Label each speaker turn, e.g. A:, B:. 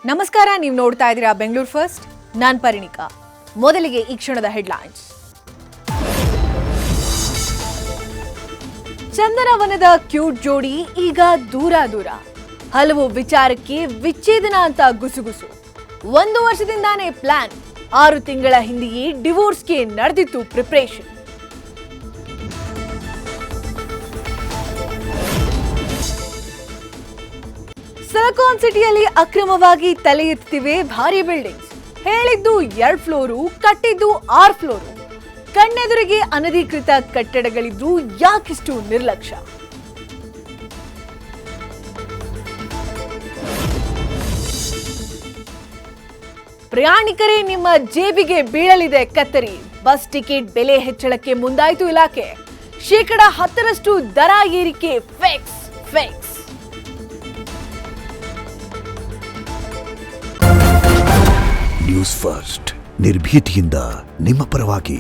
A: ನಮಸ್ಕಾರ, ನೀವು ನೋಡ್ತಾ ಇದ್ದೀರಾ ಬೆಂಗಳೂರು ಫಸ್ಟ್. ನಾನು ಪರಿಣಿಕಾ. ಮೊದಲಿಗೆ ಈ ಕ್ಷಣದ ಹೆಡ್ಲೈನ್ಸ್. ಚಂದನವನದ ಕ್ಯೂಟ್ ಜೋಡಿ ಈಗ ದೂರ. ಹಲವು ವಿಚಾರಕ್ಕೆ ವಿಚ್ಛೇದನ ಅಂತ ಗುಸುಗುಸು. 1 ವರ್ಷದಿಂದಾನೇ ಪ್ಲಾನ್. 6 ತಿಂಗಳ ಹಿಂದೆಯೇ ಡಿವೋರ್ಸ್ಗೆ ನಡೆದಿತ್ತು ಪ್ರಿಪರೇಷನ್. ಸಿಲಿಕಾನ್ ಸಿಟಿಯಲ್ಲಿ ಅಕ್ರಮವಾಗಿ ತಲೆ ಎತ್ತುತ್ತಿವೆ ಭಾರಿ ಬಿಲ್ಡಿಂಗ್ಸ್. ಹೇಳಿದ್ದು 2 ಫ್ಲೋರು, ಕಟ್ಟಿದ್ದು 6 ಫ್ಲೋರು. ಕಣ್ಣೆದುರಿಗೆ ಅನಧಿಕೃತ ಕಟ್ಟಡಗಳಿದ್ದು ಯಾಕಿಷ್ಟು ನಿರ್ಲಕ್ಷ್ಯ? ಪ್ರಯಾಣಿಕರೇ, ನಿಮ್ಮ ಜೇಬಿಗೆ ಬೀಳಲಿದೆ ಕತ್ತರಿ. ಬಸ್ ಟಿಕೆಟ್ ಬೆಲೆ ಹೆಚ್ಚಳಕ್ಕೆ ಮುಂದಾಯಿತು ಇಲಾಖೆ. ಶೇಕಡ 10% ದರ ಏರಿಕೆ ಫಿಕ್ಸ್.
B: ನ್ಯೂಸ್ ಫಸ್ಟ್, ನಿರ್ಭೀತಿಯಿಂದ ನಿಮ್ಮ ಪರವಾಗಿ.